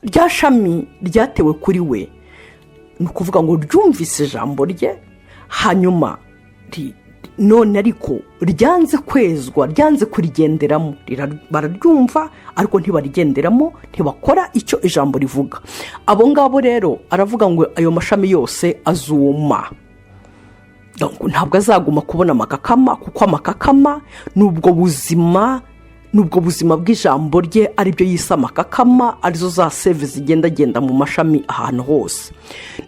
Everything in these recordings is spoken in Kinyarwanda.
rya shami ryatewe kuri we, ni ukuvuga ngo ryumvise ijambo rye, hanyuma none ariko ryanze kwezwa, ryanze kurigenderamo. Bararyumva ariko ntibarigenderamo, ntibakora icyo ijambo rivuga. Abo ngabo rero aravuga ngo ayo mashami yose azuma. Ntabwo azaguma kubona amakakama, kuko amakakama n'ubwo buzima bw'ijambo rye aribyo yise amakakama, arizo za save zigendagenda mu mashami ahantu hose.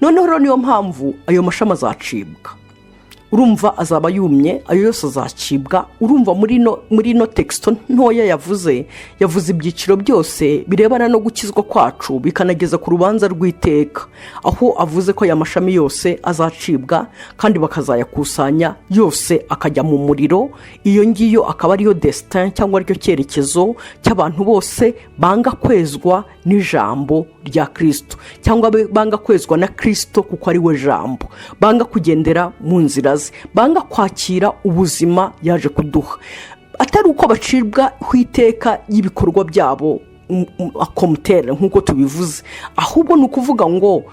Noneho niyo mpamvu ayo mashami azacibwa. Urumva azaba yumye, ayo yose azacibwa. Urumva muri no texto ntoya yavuze ibyiciro byose birebana no gukizwa kwacu, bikanageza ku rubanza rw'iteka, aho avuze ko aya mashami yose azacibwa kandi bakazayakusanya yose akajya mu muriro. Iyo ngiyo akaba ariyo destin cyangwa aricyo cyerekezo cy'abantu bose banga kwezwa n'ijambo rya Kristo, cyangwa banga kwezwa na Kristo kuko ari we jambo, banga kugendera mu nzira, banga kwakira ubuzima yaje kuduha. Atari uko bacibwa iteka y'ibikorwa byabo akomutere nk'uko tubivuze, ahubwo ni ukuvuga ngo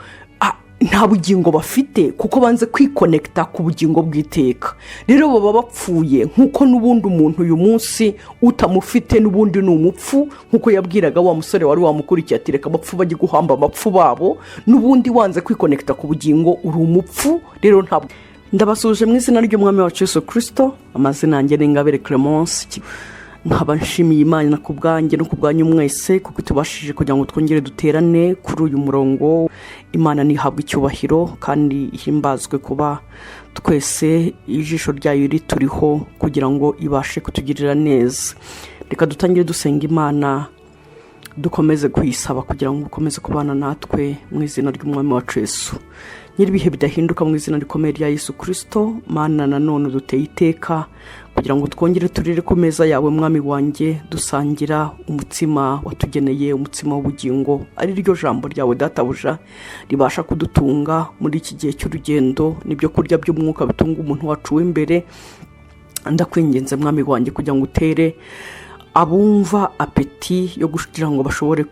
nta bugingo bafite kuko banze kwikonekita ku bugingo bw'iteka. Rero baba bapfuye, nk'uko n'ubundi umuntu uyu munsi utamufite n'ubundi ni umupfu, nk'uko yabwiraga wa musore wari wamukurikiye ati reka abapfu bajye guhamba abapfu babo. N'ubundi wanze kwikonekita ku bugingo uri umupfu. Rero ntabwo ndabasuje mu izina ry'umwami wacu Yesu Kristo. Amazina yanjye ni Ingabire Clemence. Nkaba nshimiye Imana ku bwanjye no ku bwanyu mwese kuko tubashije kugira ngo twongere duterane kuri uyu murongo. Imana nihabwe icyubahiro kandi ihimbazwe kuba twese ijisho ryayo rituriho kugira ngo ibashe kutugirira neza. Reka dutangire dusenga Imana, dukomeze kuyisaba kugira ngo ukomeze kubana natwe mu izina ry'umwami wacu Yesu. Nyiribihe bidahinduka mu izina rikomeye rya Yesu Kristo. Mana, nanone duteye iteka kugira ngo twongere turire ku meza yawe mwami wanjye, dusangira umutima watugeneye, umutima w'ubugingo, ari ryo jambo ryawe databuja ribasha kudutunga muri iki gihe cy'urugendo, nibyo kurya by'umwuka bitunga umuntu wacu w'imbere. Ndakwinginze mwami wanjye kugira ngo utere abumva apeti yo kugira ngo bashobore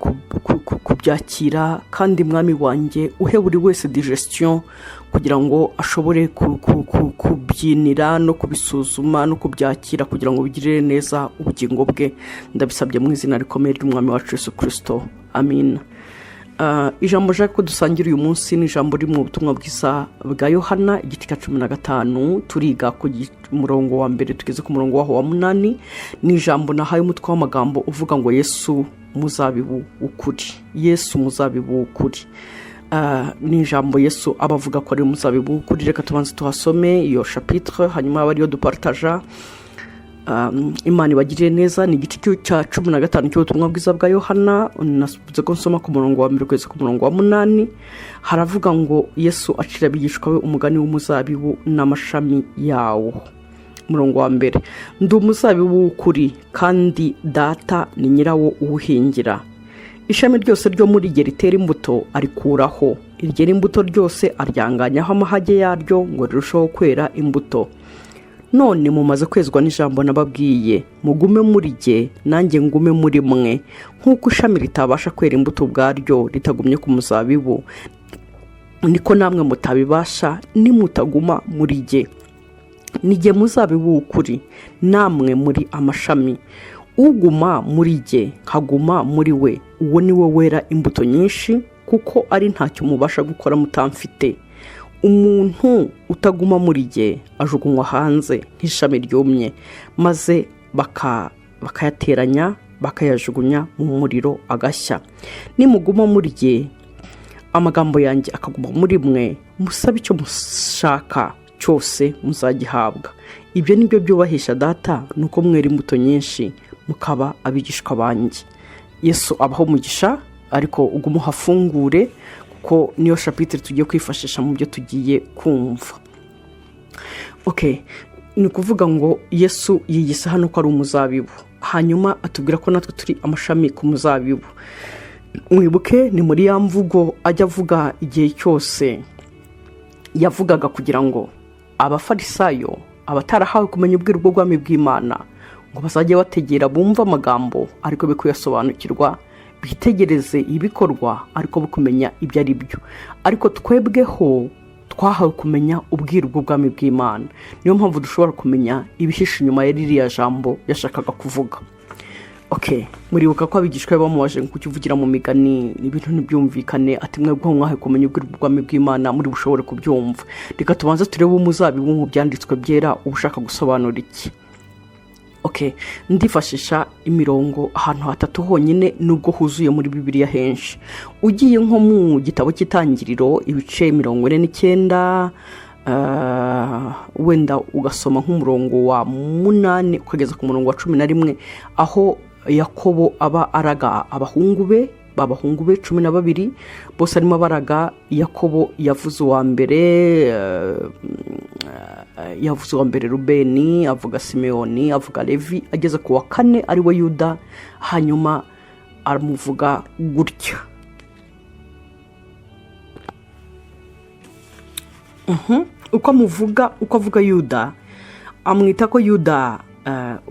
kubyakira, kandi mwami wanjye uhe buri wese digestion kugira ngo ashobore kubyinira no kubisuzuma no kubyakira kugira ngo bigirire neza ubugingo bwe. Ndabisabye mu izina rikomeye ry'umwami wacu Yesu Kristo, amin. Ijambo ko dusangira uyu munsi ni ijambo riri mu butumwa bwiza bwa Yohana igice cya 15. Turiga ku murongo wa mbere tugeze ku murongo wa 8. Ni ijambo nahaye umutwe w'amagambo uvuga ngo Yesu muzabibu w'ukuri. Yesu muzabibu w'ukuri. Ni ijambo Yesu abavuga ko ari muzabibu w'ukuri. Reka tubanze tuhasome iyo chapitre, hanyuma abariyo dupartaja. Imana ibagirire neza. Ni igice cya 15 cy'ubutumwa bwiza bwa Yohana. Nasubize ko nsoma ku murongo wa 1 kugeza ku murongo wa 8. Haravuga ngo Yesu acira abigishwa be umugani w'umuzabibu n'amashami yawo. Murongo wa 1: ndi umuzabibu w'ukuri kandi data ni nyirawo uwuhingira. Ishami ryose ryo muri rye ritera imbuto arikuraho, iryera imbuto ryose aryanganyaho amahage yaryo ngo rirusheho kwera imbuto. None mumaze kwezwa n'ijambo nababwiye, mugume muri jye nanjye ngume muri mwe. Nk'uko ishami ritabasha kwera imbuto ubwaryo ritagumye ku muzabibu, niko namwe mutabibasha nimutaguma muri jye. Ni jye muzabibu w'ukuri, namwe muri amashami. Uguma muri jye nkaguma muri we, uwo ni we wera imbuto nyinshi, kuko ari ntacyo mubasha gukora mutamfite. Umuntu utaguma muri jye ajugunywa hanze nk'ishami ryumye, maze bakayateranya bakayajugunya mu muriro agashya. Nimuguma muri jye amagambo yanjye akaguma muri mwe, musabe icyo mushaka cyose muzagihabwa. Ibyo nibyo byubahisha data, nuko mwera imbuto nyinshi mukaba abigishwa banjye. Yesu abaho umugisha, ariko ugumuha afungure ko niyo chapitre tugiye kwifashisha mu byo tugiye kumva. Ni kuvuga ngo Yesu yigise hano ko ari umuzabibu, hanyuma atubwira ko natwe turi amashami ku muzabibu. Mwibuke ni muri ya mvugo ajya avuga igihe cyose yavugaga kugira ngo abafarisayo abatarahawe kumenya ubwiru bw'ubwami bw'Imana ngo bazajye bategera bumva amagambo ariko be kuyasobanukirwa bitegereze ibikorwa ariko bukumenya ibyo ari byo. Ariko twebweho twahawe kumenya ubwiru bw'ubwami bw'Imana. Niyo mpamvu dushobora kumenya ibihishe inyuma ya ririya jambo yashakaga kuvuga. Muribuka ko abigishwa bamubaje ngo kukivugira mu migani ibintu ntibyumvikane, ati mwebwe mwahawe kumenya ubwiru bw'ubwami bw'Imana muri bushobore kubyumva. Reka tubanze turebe umuzabibu mu byanditswe byera ubushaka gusobanura iki. Ndifashisha imirongo ahantu hatatu honyine nubwo huzuye muri Bibiliya henshi. Ugiye nko mu gitabo cy'Itangiriro ibice 49, wenda ugasoma nk'umurongo wa 8 ukageza ku murongo wa 11, aho Yakobo aba araga abahungu be 12 bose arimo baraga. Yakobo yavuze uwa mbere Rubeni, avuga Simeyoni, avuga Levi, ageze ku wa 4 ari we Yuda, hanyuma aramuvuga gutya. Uko avuga Yuda, amwita ko Yuda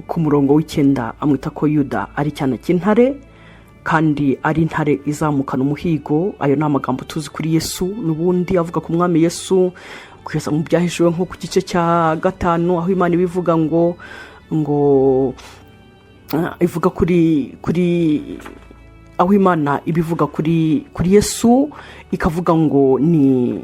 ku murongo w'9 amwita ko Yuda ari cyana cy'intare kandi ari intare izamukana umuhigo. Ayo ni amagambo tuzi kuri Yesu, n'ubundi avuga ku mwami Yesu kugeza mu byahishuwe nko ku gice cya 5, aho Imana ibivuga ngo ivuga kuri aho Imana ibivuga kuri Yesu, ikavuga ngo ni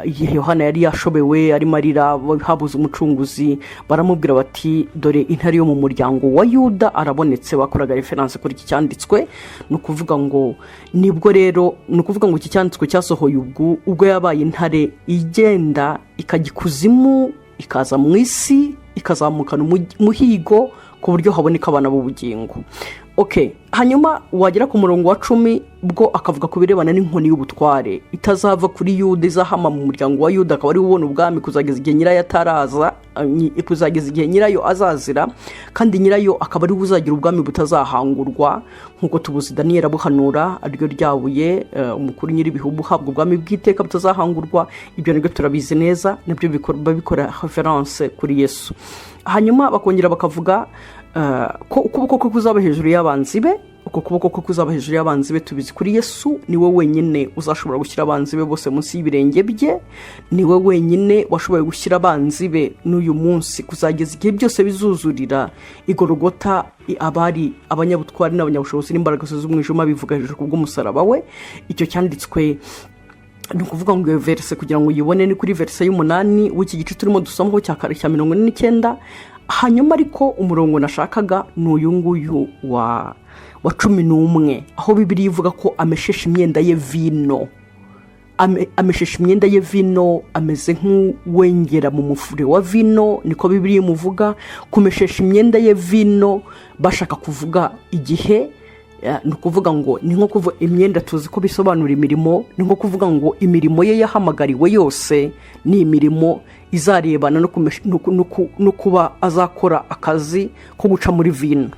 igihe Yohana yari yashobewe arimo arira, habuze umucunguzi, baramubwira bati dore intare yo mu muryango wa Yuda arabonetse. Bakoraga reference kuri iki cyanditswe, no kuvuga ngo nibwo rero, no kuvuga ngo iki cyanditswe cyasohoye ubwo yabaye intare igenda ikajya ikuzimu ikaza mu isi ikazamukana umuhigo ku buryo haboneka abana b'ubugingo. Hanyuma wagera ku murongo wa 10 bwo akavuga ku birebana n'inkoni y'ubutware itazava kuri Yuda, izahama mu muryango wa Yuda, akaba ari ubona ubwami kuzageza igihe nyirayo ataraza, kuzageza igihe nyirayo azazira, kandi nyirayo akaba ari uzagira ubwami butazahangurwa, nkuko tubuzi Daniel abuhanura, aryo ryabuye umukuru nyiribihugu uhabwa ubwami bw'iteka butazahangurwa. Ibyo nibyo turabizi neza, nabyo bikora reference kuri Yesu. Hanyuma bakongera bakavuga ko ukuboko ko kuzaba hejuru y'abanzi be. Uko kuboko ko kuzaba hejuru y'abanzi be tubizi kuri Yesu, niwe wenyine uzashobora gushyira abanzi be bose munsi y'ibirenge bye, niwe wenyine washoboye gushyira abanzi be n'uyu munsi kuzageza igihe byose bizuzurira igorogota. Abari abanyabutwari n'abanyabushobozi n'imbaraga z'umwijima bivuga hejuru kubw'umusaraba we. Icyo cyanditswe ni ukuvuga ngo iyo verse kugira ngo uyibone ni kuri verse y'8 w'iki gice turimo dusomaho cya 49. Hanyuma ariko umurongo nashakaga ni uyu nguyu wa 11, aho Bibiliya ivuga ko ameshesha imyenda ye vino. Ameshesha imyenda ye vino, ameze nk'uwengera mu mufure wa vino, niko Bibiliya imuvuga. Kumeshesha imyenda ye vino bashaka kuvuga igihe, ni ukuvuga ngo ni nko kuvuga imyenda tuzi ko bisobanura imirimo, ni nko kuvuga ngo imirimo ye yahamagariwe yose ni imirimo izarebana no kuba azakora akazi ko guca muri vino.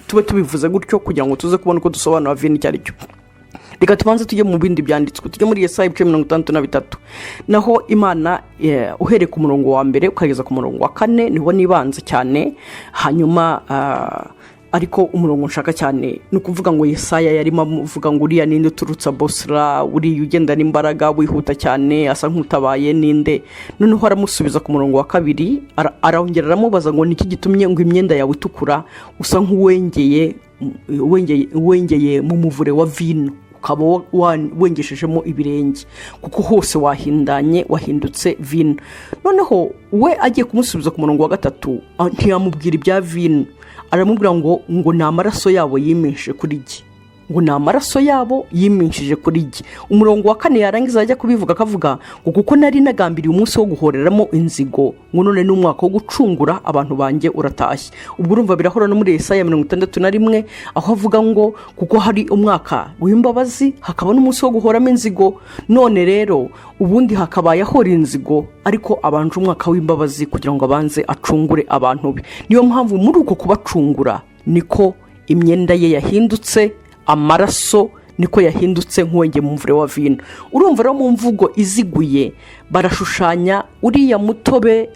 Tube tubivuze gutyo kugira ngo tuze kubona uko dusobanura vino icyo ari cyo. Reka tubanze tujye mu bindi byanditswe, tujye muri Yesaya 63, naho Imana uhereye ku murongo wa 1 ukageza ku murongo wa 4 niho nibanze cyane. Hanyuma ariko umurongo nshaka cyane ni ukuvuga ngo Yesaya yarimo avuga ngo uriya ninde uturutsa Bosra, uriya ugendana imbaraga wihuta cyane asa nk'utabaye ninde. Noneho aramusubiza ku murongo wa 2, arongera aramubaza ngo niki gitumye ngo imyenda yawe itukura usa nk'uwengeye mu muvure wa vino, ukaba wengeshejemo ibirenge, kuko hose wahindutse vino. Noneho we agiye kumusubiza ku murongo wa 3 ntiyamubwira ibya vino, aramubwira ngo ni amaraso yabo yimishe kuri jye, ngo ni amaraso yabo yiminshije kuri jye. Umurongo wa 4 yarangiza ajya kubivuga akavuga ngo kuko nari nagambiriye umunsi wo guhoreramo inzigo, ngo none n'umwaka wo gucungura abantu banjye uratashye. Ubwo urumva birahora no muri Yesaya 61, aho avuga ngo kuko hari umwaka w'imbabazi hakaba n'umunsi wo guhoramo inzigo. None rero ubundi hakabaye ahora inzigo, ariko abanje umwaka w'imbabazi kugira ngo abanze acungure abantu be. Niyo mpamvu muri uko kubacungura niko imyenda ye yahindutse amaraso, niko yahindutse nk'uwenge mu mvure wa vino. Urumva rero mu mvugo iziguye barashushanya uriya mutobe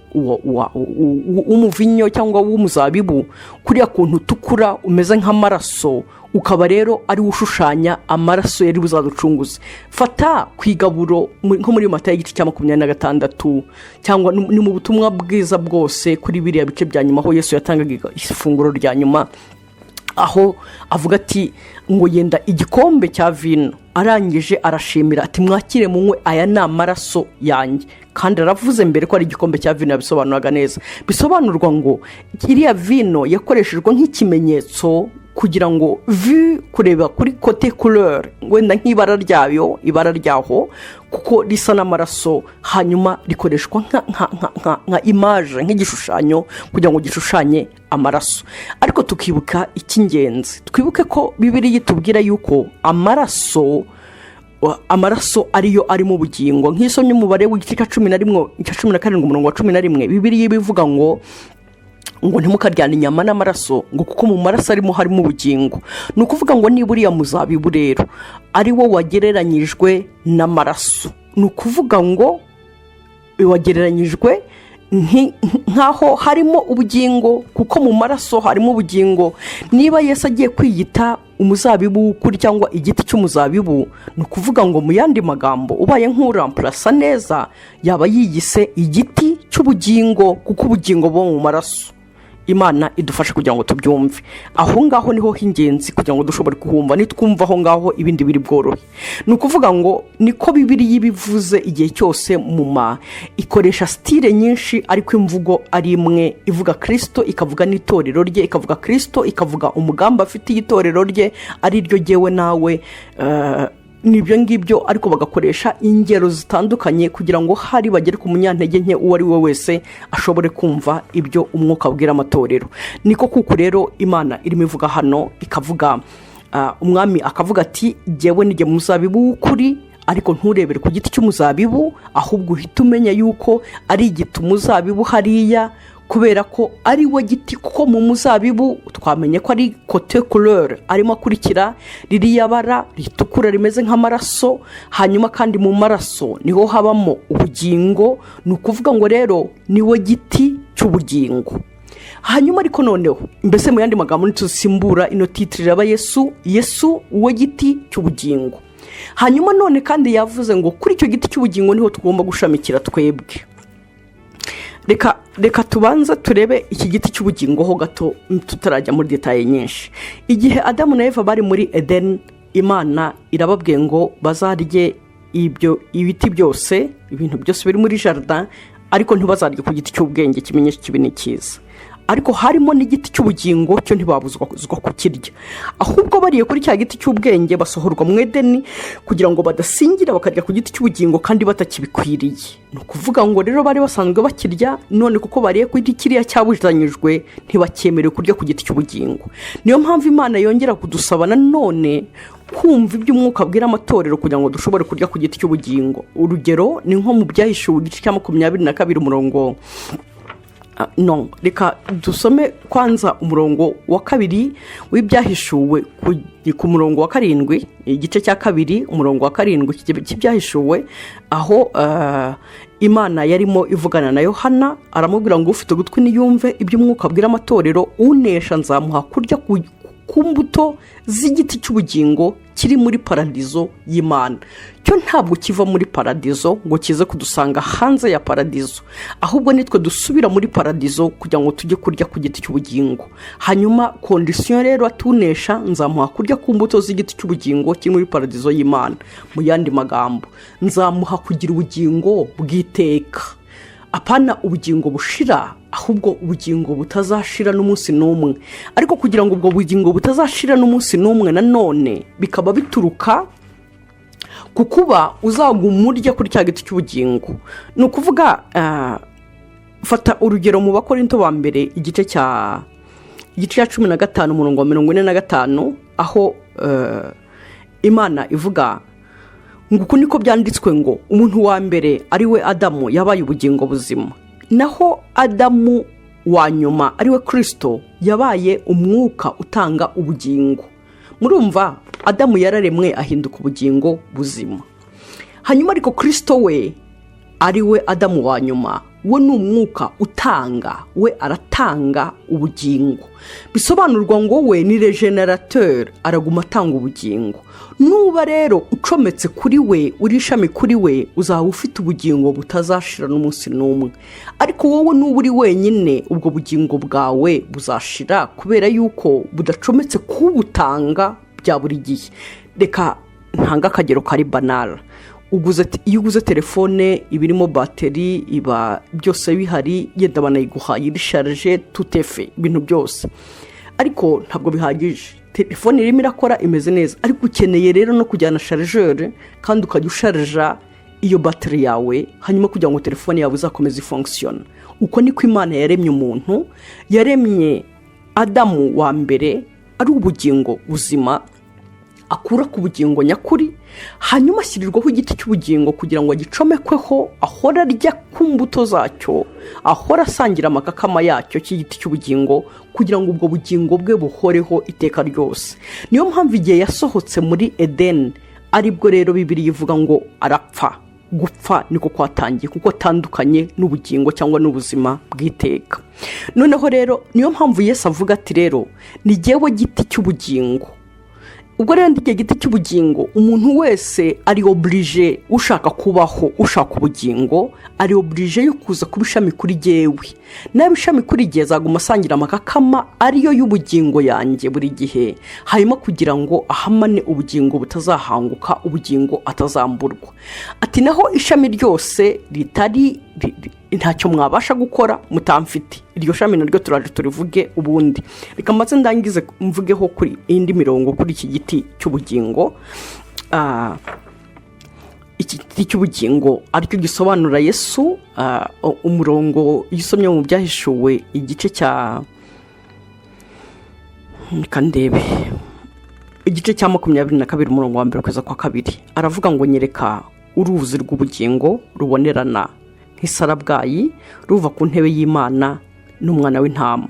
w'umuvinyo cyangwa w'umuzabibu kuriya kuntu utukura umeze nk'amaraso ukaba rero ari ushushanya amaraso yari buzaducunguze. Fata ku igaburo nko muri Matayo igice cya 26 cyangwa ni mu butumwa bwiza bwose kuri biriya bice bya nyuma aho Yesu yatangaga ifunguro rya nyuma, aho avuga ati ngo yenda igikombe cya vino, arangije arashimira ati mwakire munywe, aya ni amaraso yanjye. Kandi aravuze mbere ko ari igikombe cya vino, yabisobanuraga neza. Bisobanurwa ngo iriya vino yakoreshejwe nk'ikimenyetso kugira ngo kureba kuri kote couleur, wenda nk'ibara ryayo, ibara ryaho kuko risa n'amaraso, hanyuma rikoreshwa nka image, nk'igishushanyo kugira ngo gishushanye amaraso. Ariko tukibuka icy'ingenzi, twibuke ko Bibiliya itubwira yuko amaraso ariyo ari mu bugingo. Nk'isomye umubare w'igice cya 17 umurongo wa 11, Bibiliya bivuga ngo ntimukaryana inyama n'amaraso, ngo kuko mu maraso harimo ubugingo. Ni ukuvuga ngo niba uriya muzabibu rero ari wo wagereranyijwe n'amaraso, ni ukuvuga ngo wagereranyijwe nk'aho harimo ubugingo, kuko mu maraso harimo ubugingo. Niba Yesu agiye kwiyita umuzabibu w'ukuri cyangwa igiti cy'umuzabibu, ni ukuvuga ngo mu yandi magambo ubaye nk'uramplasa neza, yaba yiyise igiti cy'ubugingo, kuko ubugingo buba mu maraso. Imana idufasha kugira ngo tubyumve. Aho ngaho niho hingenzi kugira ngo dushobore kuhumva, nitwumva aho ngaho ibindi biri bworohe. Ni ukuvuga ngo niko Bibiliya bivuze igihe cyose ikoresha style nyinshi, ariko imvugo ari imwe, ivuga Kristo, ikavuga n'itorero rye, ikavuga Kristo, ikavuga umugambi afitiye itorero rye, ari ryo jyewe nawe. Nibyo ngibyo, ariko bagakoresha ingero zitandukanye kugira ngo hari bagere ku munyantege nke uwo ari we wese ashobore kumva ibyo umwuka abwira amatorero. Niko kuko rero Imana irimo ivuga hano, ikavuga umwami akavuga ati jyewe nijye muzabibu w'ukuri, ariko nturebere ku giti cy'umuzabibu, ahubwo uhita umenya yuko ari igiti umuzabibu hariya, kubera ko ari we giti. Kuko mu muzabibu twamenye ko ari kote couleur, arimo akurikira ririya bara ritukura rimeze nk'amaraso, hanyuma kandi mu maraso niho habamo ubugingo. Ni ukuvuga ngo rero ni we giti cy'ubugingo. Hanyuma ariko noneho mbese mu yandi magambo nitusimbura ino titre raba Yesu we giti cy'ubugingo. Hanyuma none kandi yavuze ngo kuri icyo giti cy'ubugingo niho tugomba gushamikira twebwe. Reka tubanza turebe iki giti cy'ubugingo ho gato, tutarajya muri detaye nyinshi. Igihe Adamu na Eva bari muri Eden, Imana irababwiye ngo bazarye ibiti byose, ibintu byose biri muri jardin, ariko ntibazarye ku giti cy'ubwenge kimenyesha ikibi n'ikiza. Ariko harimo n'igiti cy'ubugingo, cyo ntibabuzwa kukirya. Ahubwo bariye kuri cya giti cy'ubwenge basohorwa mu Edeni kugira ngo badasingira bakarya ku giti cy'ubugingo kandi batakibikwiriye. Ni ukuvuga ngo rero bari basanzwe bakirya, none kuko bariye kuri kiriya cyabujanyijwe ntibacyemerewe kurya ku giti cy'ubugingo. Niyo mpamvu Imana yongera kudusaba nanone kumva iby'umwuka abwira amatorero kugira ngo dushobore kurya ku giti cy'ubugingo. Urugero ni nko mu Byahishuwe igice cya 22 umurongo reka dusome kwanza umurongo wa 2 w'Ibyahishuwe ku murongo wa 7, igice cya 2 umurongo wa 7 cy'Ibyahishuwe, aho Imana yarimo ivugana na Yohana, aramubwira ngo ufite ugutwi niyumve iby'umwuka abwira amatorero, unesha nzamuha kurya ku mbuto z'igiti cy'ubugingo kiri muri paradizo y'Imana. Cyo ntabwo kiva muri paradizo ngo kize kudusanga hanze ya paradizo, ahubwo nitwe dusubira muri paradizo kugira ngo tujye kurya ku giti cy'ubugingo. Hanyuma condition rero atunesha nzamuha kurya ku mbuto z'igiti cy'ubugingo kiri muri paradizo y'Imana. Mu yandi magambo, nzamuha kugira ubugingo bw'iteka, apana ubugingo bushira, ahubwo ubugingo butazashira n'umunsi n'umwe. Ariko kugira ngo ubwo bugingo butazashira n'umunsi n'umwe, nanone bikaba bituruka kukuba uzagumurya kuri cya giti cy'ubugingo. Ni ukuvuga fata urugero mu Bakorinto ba mbere igice cya 15 umurongo wa 45, aho Imana ivuga nguko niko byanditswe ngo umuntu wa mbere ari we Adamu yabaye ubugingo buzima, naho Adamu wa nyuma ari we Kristo yabaye umwuka utanga ubugingo. Murumva Adamu yararemwe ahinduka ubugingo buzima, hanyuma ariko Kristo we ari we Adamu wa nyuma we ni umwuka utanga, we aratanga ubugingo. Bisobanurwa ngo we ni regenerateur, araguma atanga ubugingo. Nuba rero ucometse kuri we, uri ishami kuri we, uzaba ufite ubugingo butazashira n'umunsi n'umwe. Ariko wowe nuba uri wenyine, ubwo bugingo bwawe buzashira kubera yuko budacometse kubutanga bya buri gihe. Reka ntanga akagero kari banal. Iyo uguze telefone ibirimo bateri, iba byose bihari, yenda banayiguhaye iri charge tout est fait, ibintu byose. Ariko ntabwo bihagije. Telefone irimo irakora imeze neza, ariko ukeneye rero no kujyana chargeur kandi ukajya usharja iyo bateri yawe, hanyuma kugira ngo telefone yawe izakomeze ifunction. Uko niko Imana yaremye umuntu, yaremye Adamu wa mbere ari ubugingo buzima, akura ku bugingo nyakuri, hanyuma ashyirirwaho igiti cy'ubugingo kugira ngo agicomekweho, ahora arya ku mbuto zacyo, ahora asangira amakakama yacyo cy'igiti cy'ubugingo, kugira ngo ubwo bugingo bwe buhoreho iteka ryose. Niyo mpamvu igihe yasohotse muri Eden, aribwo rero Bibiliya ivuga ngo arapfa. Gupfa niko kwatangiye, kuko atandukanye n'ubugingo cyangwa n'ubuzima bw'iteka. Noneho rero niyo mpamvu Yesu avuga ati rero ni jyewe giti cy'ubugingo. Ubwo rero ndiye giti cy'ubugingo, umuntu wese ari oblige, ushaka kubaho, ushaka ubugingo, ari oblige yo kuza kuba ishami kuri jyewe. Nabe ishami kuri jye azaguma asangira amakakama ariyo y'ubugingo yanjye buri gihe, hanyuma kugira ngo ahamane ubugingo butazahanguka, ubugingo atazamburwa. Ati naho ishami ryose ritari ntacyo mwabasha gukora mutamfite, iryo shami naryo turaje turivuge ubundi. Reka maze ndangize mvugeho kuri indi mirongo kuri iki giti cy'ubugingo. Iki giti cy'ubugingo aricyo gisobanura Yesu. Umurongo yisomye mu byahishuwe igice cya kandebe, igice cya 22 umurongo wa 1 kugeza kwa 2, aravuga ngo nyereka uruzi rw'ubugingo rubonerana nk'isarabwayi ruva ku ntebe y'Imana n'umwana w'intama.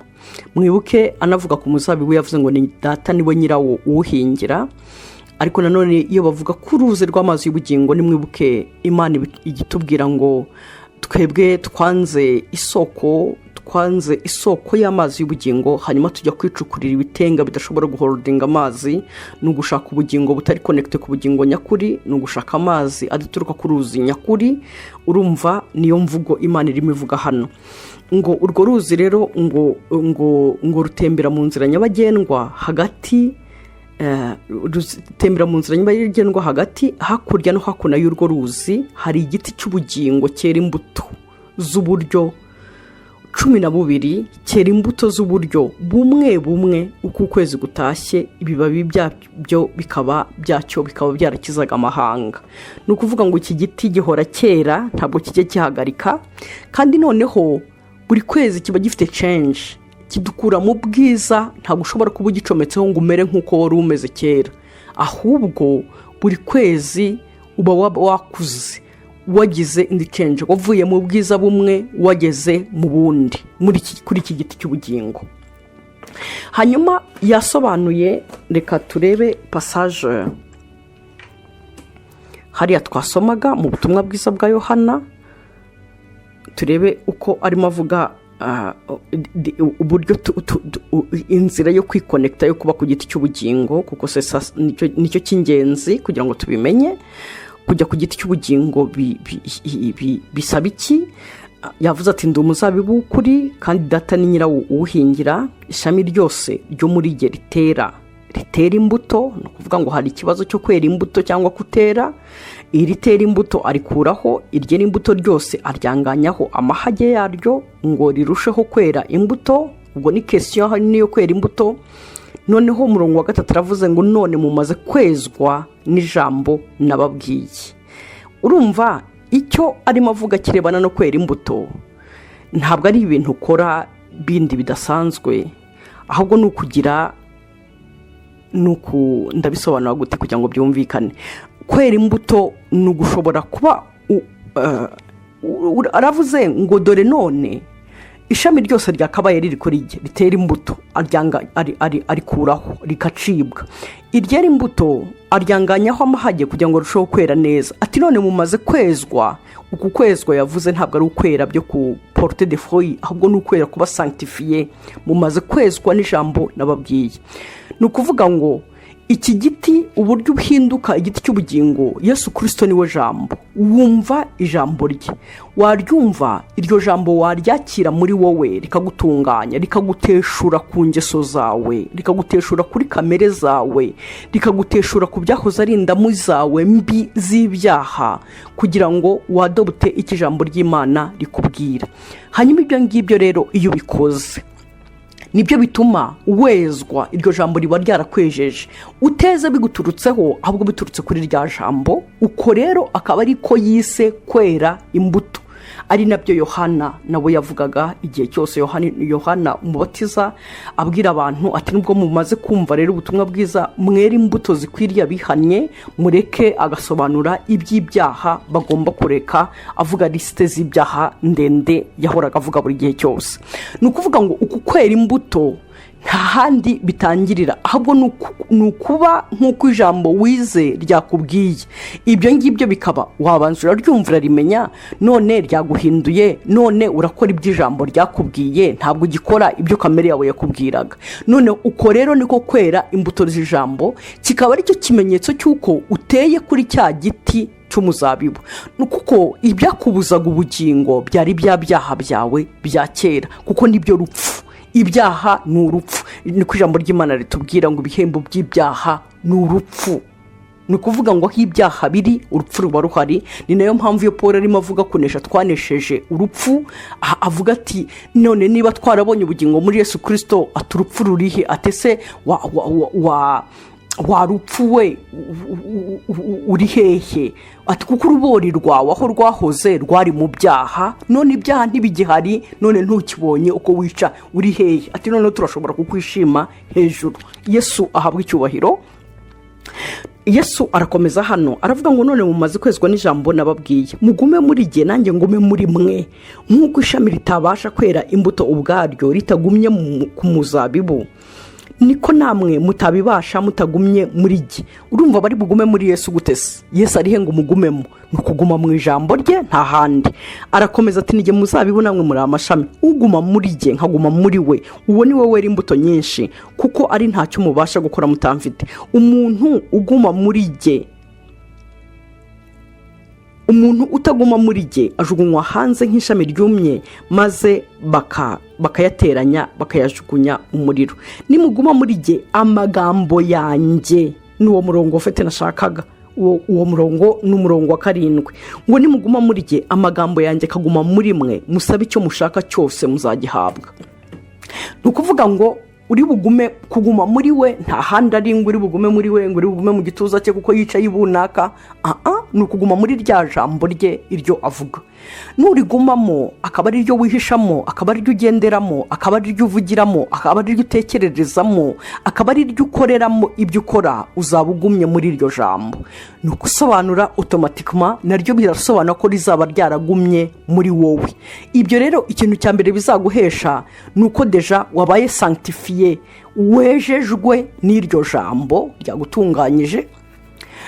Mwibuke anavuga ku muzabibu yavuze ngo ni data niwe nyirawo uwuhingira. Ariko nanone iyo bavuga ku ruzi rw'amazi y'ubugingo, ni mwibuke Imana igitubwira ngo twebwe twanze isoko y'amazi y'ubugingo, hanyuma tujya kwicukurira ibitenga bidashobora guholdinga amazi. Ni ugushaka ubugingo butari connected ku bugingo nyakuri, ni ugushaka amazi adaturuka ku ruzi nyakuri. Urumva niyo mvugo Imana irimo ivuga hano, ngo urwo ruzi rero ngo rutembera mu nzira nyabagendwa hagati, rutembera mu nzira nyabagendwa hagati, hakurya no hakuno y'urwo ruzi hari igiti cy'ubugingo cyera imbuto z'uburyo 12, cyera imbuto z'uburyo bumwe uko ukwezi gutashye, ibibabi byabyo bikaba byarakizaga amahanga. Ni ukuvuga ngo iki giti gihora cyera, ntabwo kijye kihagarika, kandi noneho buri kwezi kiba gifite change, kidukura mu bwiza. Ntabwo ushobora kuba ugicometseho ngo umere nk'uko wari umeze kera, ahubwo buri kwezi uba wakuze, wagize indi change, wavuye mu bwiza bumwe wageze mu bundi kuri iki giti cy'ubugingo. Hanyuma yasobanuye, reka turebe passage hariya twasomaga mu butumwa bwiza bwa Yohana, turebe uko arimo avuga uburyo inzira yo kwikonekta yo kuba ku giti cy'ubugingo, kuko nicyo cy'ingenzi kugira ngo tubimenye. Kujya ku giti cy'ubugingo bisaba iki? Yavuze ati ndi umuzabibu w'ukuri kandi data ni nyirawo uwuhingira. Ishami ryose ryo muri jye ritera imbuto, ni ukuvuga ngo hari ikibazo cyo kwera imbuto cyangwa kutera. Iritera imbuto arikuraho, iryera imbuto ryose aryanganyaho amahage yaryo ngo rirusheho kwera imbuto. Ubwo ni question niyo kwera imbuto. Noneho umurongo wa 3 aravuze ngo none mumaze kwezwa n'ijambo nababwiye. Urumva icyo arimo avuga kirebana no kwera imbuto ntabwo ari ibintu ukora bindi bidasanzwe, ahubwo ni ukugira ndabisobanura gute kugira ngo byumvikane. Kwera imbuto ni ugushobora kuba aravuze ngo dore none ishami ryose ryakabaye riri kuri rye ritera imbuto arikuraho rikacibwa, iryera imbuto aryanganyaho amahage kugira ngo arusheho kwera neza. Ati none mumaze kwezwa, uku kwezwa yavuze ntabwo ari ukwera byo ku porte de fruit, ahubwo ni ukwera kuba sanctifié, mumaze kwezwa n'ijambo nababwiye. Ni ukuvuga ngo iki giti uburyo uhinduka igiti cy'ubugingo, Yesu Kristo niwe jambo. Wumva ijambo rye, waryumva iryo jambo waryakira muri wowe, rikagutunganya, rikaguteshura ku ngeso zawe, rikaguteshura kuri kamere zawe, rikaguteshura ku byahoze ari indamu zawe mbi z'ibyaha, kugira ngo wadobute iki jambo ry'Imana rikubwira. Hanyuma ibyo ngibyo rero iyo ubikoze nibyo bituma wezwa, iryo jambo riba ryarakwejeje, uteze biguturutseho ahubwo biturutse kuri rya jambo. Uko rero akaba ari ko yise kwera imbuto, ari nabyo Yohana nawe yavugaga igihe cyose. Yohana umubatiza abwira abantu ati nubwo mumaze kumva rero ubutumwa bwiza, mwere imbuto zikwiriye abihannye, mureke. Agasobanura iby'ibyaha bagomba kureka, avuga lisite z'ibyaha ndende yahoraga avuga buri gihe cyose. Ni ukuvuga ngo uku kwera imbuto nta handi bitangirira, ahubwo ni ukuba nk'uko ijambo wize ryakubwiye. Ibyo ngibyo bikaba wabanza uraryumva rimenya, none ryaguhinduye, none urakora iby'ijambo ryakubwiye, ntabwo ugikora ibyo kamere yawe yakubwiraga. None uko rero niko kwera imbuto z'ijambo, kikaba ari cyo kimenyetso cy'uko uteye kuri cya giti cy'umuzabibu. Kuko ibyakubuzaga ubugingo byari bya byaha byawe bya kera, kuko nibyo rupfu. Ibyaha ni urupfu, niko ijambo ry'Imana ritubwira ngo ibihembo by'ibyaha ni urupfu. Ni ukuvuga ngo aho ibyaha biri urupfu ruba ruhari. Ni nayo mpamvu iyo Paul arimo avuga kunesha twanesheje urupfu, avuga ati none niba twarabonye ubugingo muri Yesu Kristo, ati urupfu rurihe? Atese warupfu we uri hehe? Ati kuko urubori rwawe aho rwahoze rwari mu byaha, none ibyaha ntibigihari, none ntukibonye uko wica uri hehe? Ati none turashobora kukwishima hejuru. Yesu ahabwa icyubahiro. Yesu arakomeza hano aravuga ngo none mumaze kwezwa n'ijambo nababwiye, mugume muri jye nanjye ngume muri mwe. Nk'uko ishami ritabasha kwera imbuto ubwaryo ritagumye ku muzabibu, niko namwe mutabibasha mutagumye muri jye. Urumva bari bugume muri Yesu gutese? Yesu arihe ngo mugumemo? Ni ukuguma mu ijambo rye, nta handi. Arakomeza ati nijye muzabibu namwe muri amashami. Uguma muri jye nkaguma muri we, uwo ni we wera imbuto nyinshi, kuko ari ntacyo mubasha gukora mutamfite. Umuntu uguma muri jye, umuntu utaguma muri jye ajugunywa hanze nk'ishami ryumye, maze bakayateranya bakayajugunya umuriro. Nimuguma muri jye amagambo yanjye, n'uwo murongo ufite nashakaga, uwo murongo ni umurongo wa 7, ngo nimuguma muri jye amagambo yanjye kaguma muri mwe, musabe icyo mushaka cyose muzagihabwa. Ni ukuvuga ngo uri bugume kuguma muri we, nta handi ari ngo uri bugume muri we, ngo uri bugume mu gituza cye kuko yicaye ibunaka. Ni ukuguma muri rya jambo rye iryo avuga. Nurigumamo akaba ari ryo wihishamo, akaba ari ryo ugenderamo, akaba ari ryo uvugiramo, akaba ari ryo utekererezamo, akaba ari ryo ukoreramo ibyo ukora, uzaba ugumye muri iryo jambo. Ni ukusobanura automatikema naryo birasobanura ko rizaba ryaragumye muri wowe. Ibyo rero ikintu cya mbere bizaguhesha ni uko deja wabaye sanctifié, wejejwe n'iryo jambo ryagutunganyije.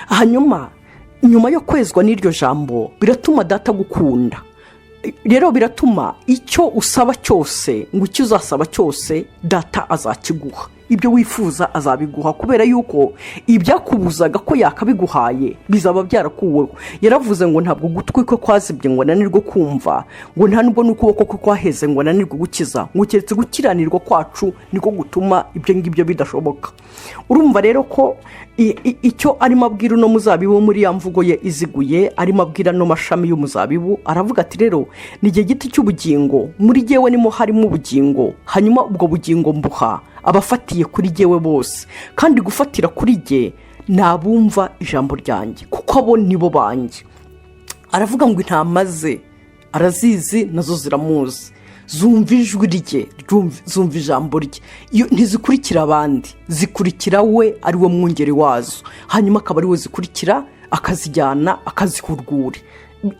Hanyuma nyuma yo kwezwa n'iryo jambo biratuma data gukunda. Rero biratuma icyo usaba cyose, ngo icyo uzasaba cyose data azakiguha. Ibyo wifuza azabiguha, kubera yuko ibyakubuzaga ko yakabiguhaye bizaba byarakuweho. Yaravuze ngo ntabwo gutwi ko kwazibye ngo nanirwe kumva, ngo nta nubwo n'ukuboko ko kwaheze ngo nanirwe gukiza, ngo keretse gukiranirwa kwacu niko gutuma ibyo ngibyo bidashoboka. Urumva rero ko icyo arimo abwira no muzabibu muri ya mvugo ye iziguye, arimo abwira no mashami y'umuzabibu. Aravuga ati rero ni igihe giti cy'ubugingo, muri jyewe nimo harimo ubugingo, hanyuma ubwo bugingo mbuha abafatiye kuri jyewe bose, kandi gufatira kuri jye nabumva ijambo ryanjye, kuko abo nibo banjye. Aravuga ngo intama ze arazizi nazo ziramuzi, zumva ijwi rye, zumva ijambo rye. Ntizikurikira abandi, zikurikira we, ari we mwungeri wazo. Hanyuma akaba ari we zikurikira, akazijyana akazihurgura.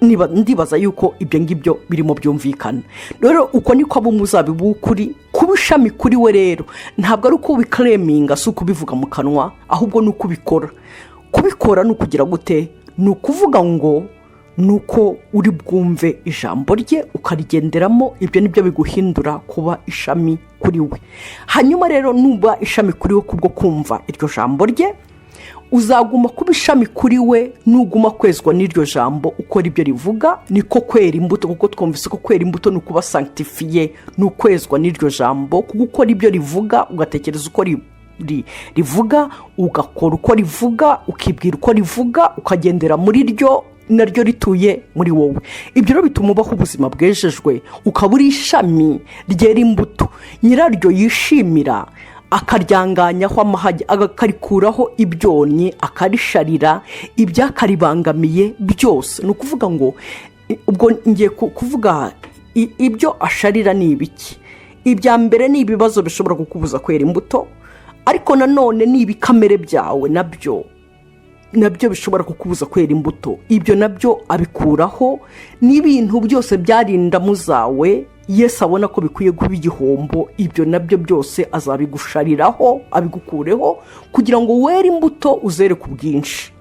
ndibaza yuko ibyo ngibyo birimo byumvikana. Rero uko niko ab'umuzabibu w'ukuri kuba ishami kuri we rero ntabwo ari uko ubikleminga, si ukubivuga mu kanwa, ahubwo ni uko ubikora. Kubikora ni ukugira gute? Ni ukuvuga ngo ni uko uri bwumve ijambo rye ukarigenderamo, ibyo nibyo biguhindura kuba ishami kuri we. Hanyuma rero nuba ishami kuri we kubwo kumva iryo jambo rye, uzaguma kuba ishami kuri we nuguma kwezwa n'iryo jambo ukora ibyo rivuga. Niko kwera imbuto, kuko twumvise ko kwera imbuto ni ukuba sanctifiye, ni ukwezwa n'iryo jambo, kuko ukora ibyo rivuga, ugatekereza uko rivuga, ugakora uko rivuga, ukibwira uko rivuga, ukagendera muri ryo, naryo rituye muri wowe. Ibyo rero bituma ubaho ubuzima bwejejwe, ukaba uri ishami ryera imbuto, nyiraryo yishimira, akaryanganyaho amahage, akarikuraho ibyonnyi, akarisharira ibyakaribangamiye byose. Ni ukuvuga ngo ubwo ngiye kuvuga ibyo asharira ni ibiki. Ibya mbere ni ibibazo bishobora kukubuza kwera imbuto, ariko nanone ni ibikamere byawe nabyo bishobora kukubuza kwera imbuto. Ibyo nabyo abikuraho. N'ibintu byose byarinda muzawe Yesu abona ko bikwiye kuba igihombo, ibyo nabyo byose azabigushariraho, abigukureho, kugira ngo were imbuto uzere ku bwinshi.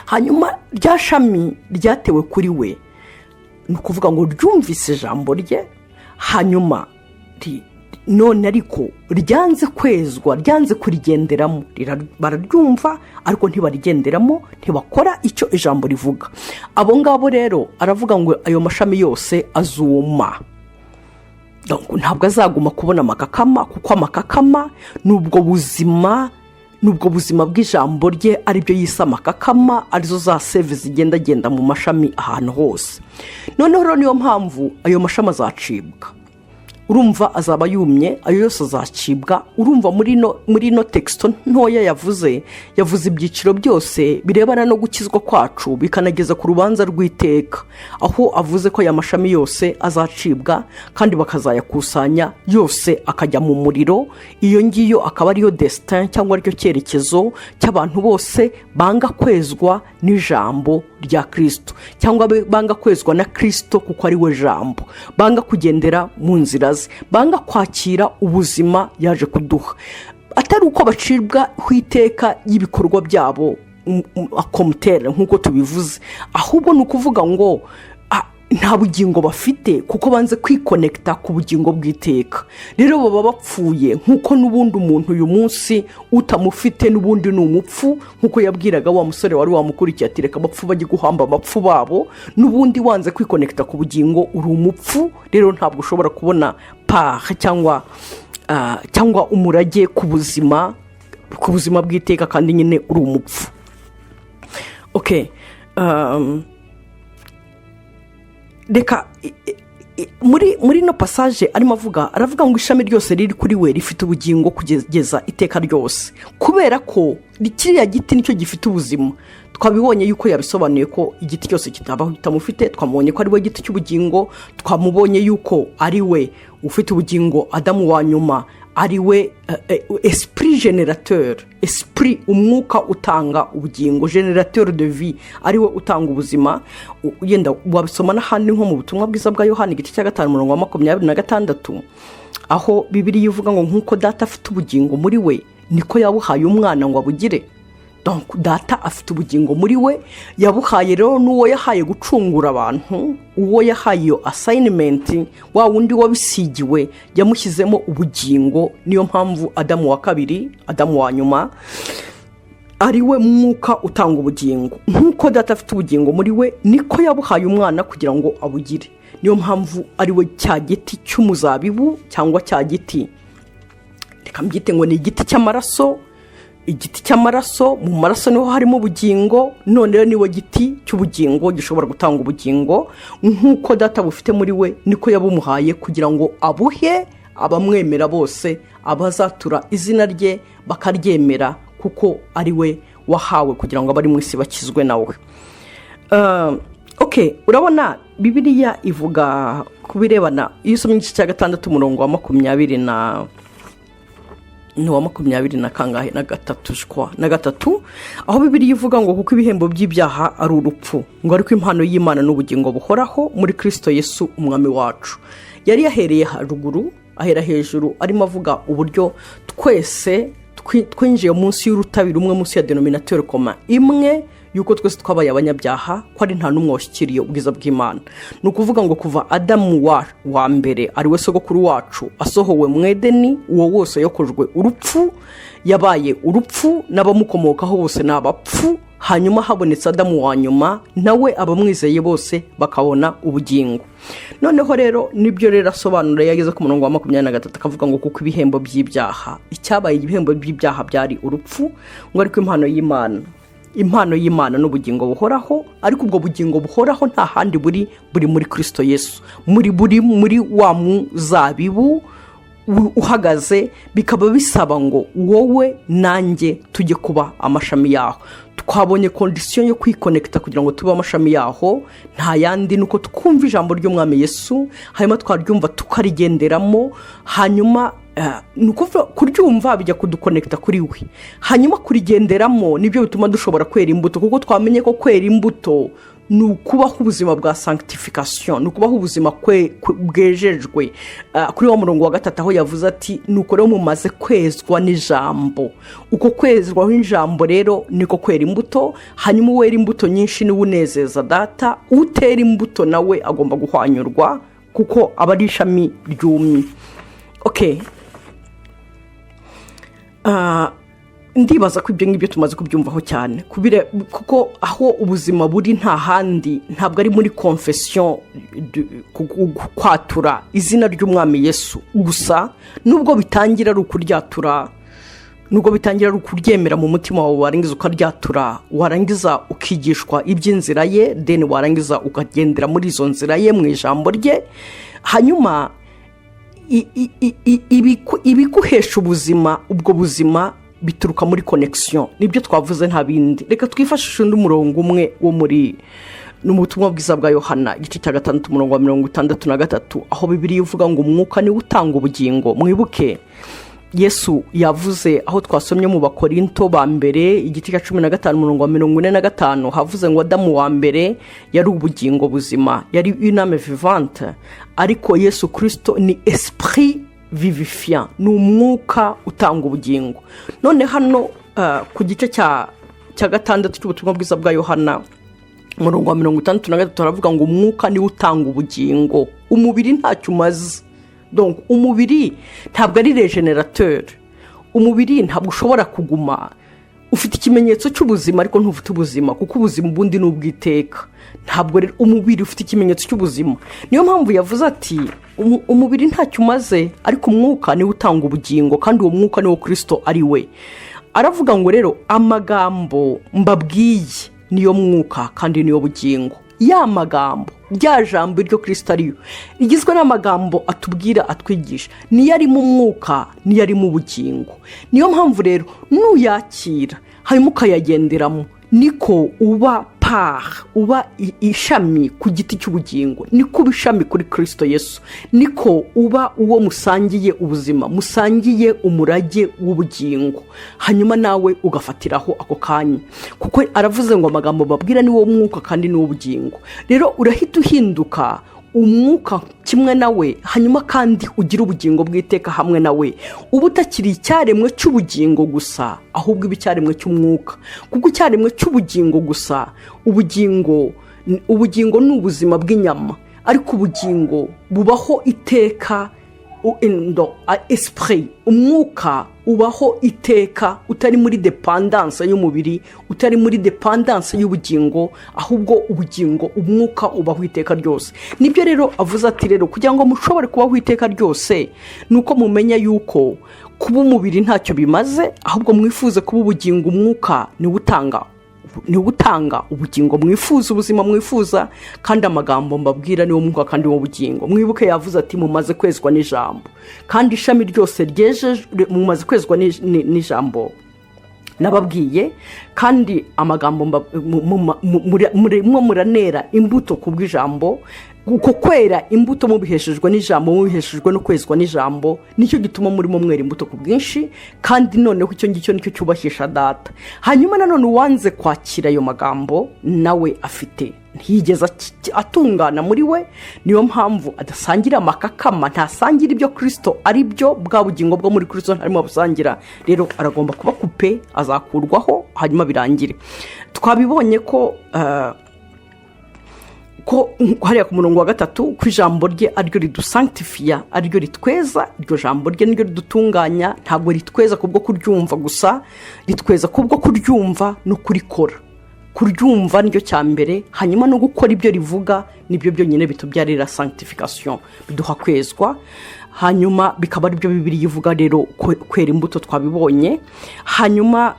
Hanyuma rya shami ryatewe kuri we, ni ukuvuga ngo ryumvise ijambo rye, hanyuma none ariko ryanze kwezwa, ryanze kurigenderamo. Bararyumva ariko ntibarigenderamo, ntibakora icyo ijambo rivuga. Abo ngabo rero aravuga ngo ayo mashami yose azuma. Ntabwo azaguma kubona amakakama, kuko amakakama nubwo buzima bw'ijambo rye aribyo yise amakakama, arizo za save zigenda mu mashami ahantu hose. Noneho niyo mpamvu ayo mashami azacibwa. Urumva azaba yumye, ayo yose azacibwa. Urumva muri no texto ntoya yavuze ibyiciro byose birebana no gukizwa kwacu, bikanageza ku rubanza rw'iteka, aho avuze ko aya mashami yose azacibwa kandi bakazayakusanya yose akajya mu muriro. Iyo ngiyo akaba ariyo destin cyangwa aricyo cyerekezo cy'abantu bose banga kwezwa n'ijambo rya Kristo, cyangwa banga kwezwa na Kristo kuko ari we jambo, banga kugendera mu nzira, banga kwakira ubuzima yaje kuduha. Atari uko bacibwa iteka y'ibikorwa byabo akomutere nk'uko tubivuze, ahubwo ni ukuvuga ngo nta bugingo bafite kuko banze kwikonekita ku bugingo bw'iteka. Rero baba bapfuye, nk'uko n'ubundi umuntu uyu munsi utamufite n'ubundi ni umupfu, nk'uko yabwiraga wa musore wari wamukurikiye ati reka abapfu bajye guhamba abapfu babo. N'ubundi wanze kwikonekita ku bugingo uri umupfu. Rero ntabwo ushobora kubona paha cyangwa umurage ku buzima bw'iteka, kandi nyine uri umupfu. Reka muri no passage arimo aravuga ngo ishami ryose riri kuri we rifite ubugingo kugeza iteka ryose, kubera ko kiriya giti nicyo gifite ubuzima. Twabibonye yuko yabisobanuye ko igiti cyose kitabaho kitamufite. Twamubonye ko ari we giti cy'ubugingo, twamubonye yuko ari we ufite ubugingo, Adamu wa nyuma, ari we esprit générateur, esprit umwuka utanga ubugingo, générateur de vie, ari we utanga ubuzima. Yenda wabisoma n'ahandi nko mu butumwa bwiza bwa Yohana igice cya 5:26, aho Bibiliya ivuga ngo nk'uko data afite ubugingo muri we niko yabuhaye umwana ngo abugire. Donc data afite ubugingo muri we, yabuhaye rero n'uwo yahaye gucungura abantu, uwo yahaye iyo assignment, wa wundi wabisigiwe yamushyizemo ubugingo. Niyo mpamvu Adamu wa kabiri, Adamu wa nyuma, ari we mwuka utanga ubugingo. Nk'uko data afite ubugingo muri we niko yabuhaye umwana kugira ngo abugire. Niyo mpamvu ari we cya giti cy'umuzabibu, cyangwa cya giti, reka mbyite ngo ni igiti cy'amaraso. Igiti cy'amaraso, mu maraso niho harimo ubugingo. None rero niwe giti cy'ubugingo gishobora gutanga ubugingo. Nk'uko data bufite muri we niko yabumuhaye kugira ngo abuhe abamwemera bose, abazatura izina rye bakaryemera, kuko ari we wahawe kugira ngo abari mu isi bakizwe nawe. Urabona Bibiliya ivuga ku birebana, iyo usomye igice cya 6 umurongo wa 20 ni wa 23 aho Bibiliya ivuga ngo kuko ibihembo by'ibyaha ari urupfu, ngo ariko impano y'Imana n'ubugingo buhoraho muri Kristo Yesu umwami wacu. Yari yahereye haruguru ahera hejuru arimo avuga uburyo twese twinjiye munsi y'urutabi rumwe, munsi ya denominateur commun imwe, yuko twese twabaye abanyabyaha, ko ari nta n'umwe washyikiriye ubwiza bw'Imana. Ni ukuvuga ngo kuva Adamu wa mbere ari we sogokuru wacu asohowe mu Edeni, uwo wose yokojwe urupfu, yabaye urupfu, n'abamukomokaho bose ni abapfu. Hanyuma habonetse Adamu wa nyuma, nawe abamwizeye bose bakabona ubugingo. Noneho rero nibyo rero asobanura yageze ku murongo wa 23 akavuga ngo kuko ibihembo by'ibyaha, icyabaye ibihembo by'ibyaha byari urupfu, ngo ariko impano y'Imana n'ubugingo buhoraho, ariko ubwo bugingo buhoraho nta handi buri muri Kristo Yesu, muri wa muzabibu uhagaze. Bikaba bisaba ngo wowe nanjye tujye kuba amashami yaho. Twabonye condition yo kwikonekta kugira ngo tube amashami yaho, nta yandi nuko twumva ijambo ry'umwami Yesu, hanyuma twaryumva tukarigenderamo, hanyuma nuko kuryumva bijya kudukonekta kuri we, hanyuma kurigenderamo nibyo bituma dushobora kwera imbuto, kuko twamenye ko kwera imbuto ni ukubaho ubuzima bwa sanctification, ni ukubaho ubuzima bwejejwe. Kuri wa murongo wa 3 aho yavuze ati nuko rero mumaze kwezwa n'ijambo. Uko kwezwa n'ijambo rero niko kwera imbuto, hanyuma wera imbuto nyinshi ni unezeza Data, utera imbuto nawe agomba guhwanyurwa kuko aba ari ishami ryumye. Okay, ndibaza ko ibyo ngibyo tumaze kubyumvaho cyane, kuko aho ubuzima buri nta handi, ntabwo ari muri confession kwatura izina ry'umwami Yesu gusa, nubwo bitangira ari ukuryatura, nubwo bitangira ari ukuryemera mu mutima wawe, warangiza ukaryatura, warangiza ukigishwa iby'inzira ye, then warangiza ukagendera muri izo nzira ye mu ijambo rye, hanyuma ibiguhesha ubuzima, ubwo buzima bituruka muri connection. Nibyo twavuze nta bindi. Reka twifashishe undi murongo umwe wo muri n'ubutumwa bwiza bwa Yohana igice cya 6 umurongo wa 63 aho Bibiliya ivuga ngo umwuka ni utanga ubugingo. Mwibuke Yesu yavuze aho twasomye mu Bakorinto ba mbere igice cya 15 umurongo wa 45 havuze ngo Adamu wa mbere yari ubugingo buzima, yari une vivante, ariko Yesu Kristo ni esprit vivifiant, ni umwuka utanga ubugingo. None hano ku gice cya 6 cy'ubutumwa bwiza bwa Yohana umurongo wa 63 haravuga ngo umwuka ni utanga ubugingo, umubiri ntacyo umaze. Donc umubiri ntabwo ari regenerateur, umubiri ntabwo ushobora kuguma ufite ikimenyetso cy'ubuzima ariko ntufite ubuzima, kuko ubuzima bundi n'ubwiteka. Ntabwo rero umubiri ufite ikimenyetso cy'ubuzima. Niyo mpamvu yavuze ati umubiri ntacyo umaze, ariko umwuka ni utanga ubugingo, kandi uwo mwuka ni wo Kristo ari we. Aravuga ngo rero amagambo mbabwiye niyo mwuka kandi niyo bugingo. Ya magambo, rya jambo ryo Kristo ariyo, rigizwe n'amagambo atubwira, atwigisha, niyo ari mu mwuka, niyo ari mu bugingo. Niyo mpamvu rero nuyakira hanyuma ukayagenderamo, niko uba uba ishami ku giti cy'ubugingo, niko uba ishami kuri Kristo Yesu, niko uba uwo musangiye ubuzima, musangiye umurage w'ubugingo, hanyuma nawe ugafatiraho ako kanya, kuko aravuze ngo amagambo babwira ni wo mwuka kandi ni wo bugingo. Rero urahita uhinduka umwuka kimwe nawe, hanyuma kandi ugira ubugingo bw'iteka hamwe nawe. Ubu utakiri icyaremwe cy'ubugingo gusa, ahubwo ibi cyaremwe cy'umwuka, kuko icyaremwe cy'ubugingo gusa, ubugingo ni ubuzima bw'inyama, ariko ubugingo bubaho iteka. Esprit, umwuka ubaho iteka, utari muri dependance y'umubiri, utari muri dependance y'ubugingo, ahubwo ubugingo, umwuka ubaho iteka ryose. Nibyo rero avuze ati rero kugira ngo mushobore kubaho iteka ryose, nuko mumenya yuko kuba umubiri ntacyo bimaze, ahubwo mwifuze kuba ubugingo. Umwuka ni utanga ubugingo mwifuza, ubuzima mwifuza, kandi amagambo mbabwira niwo mwuka kandi wo bugingo. Mwibuke yavuze ati mumaze kwezwa n'ijambo, kandi ishami ryose ryeje mumaze kwezwa n'ijambo nababwiye, kandi amagambo murimo muranera imbuto ku bw'ijambo. Uko kwera imbuto mubiheshejwe n'ijambo, mubiheshejwe no kwezwa n'ijambo, nicyo gituma murimo mwera imbuto ku bwinshi, kandi noneho icyo ngicyo nicyo cyubashisha data. Hanyuma nanone uwanze kwakira ayo magambo nawe ntiyigeze atungana muri we, niyo mpamvu adasangira amakakama, ntasangira ibyo Kristo ari byo, bwa bugingo bwo muri Kristo ntarimo busangira. Rero aragomba kuba kupe, azakurwaho hanyuma birangire. Twabibonye ko hariya ku murongo wa 3 ko ijambo rye ariryo ridusanctifiya, ariryo ritweza. Iryo jambo rye niryo ridutunganya, ntabwo ritweza kubwo kuryumva gusa, ritweza kubwo kuryumva no kurikora. Kuryumva niryo cya mbere, hanyuma no gukora ibyo rivuga nibyo byonyine bitubyarira sanctification, biduha kwezwa. Hanyuma bikaba aribyo Bibiliya ivuga. Rero kwera imbuto twabibonye. Hanyuma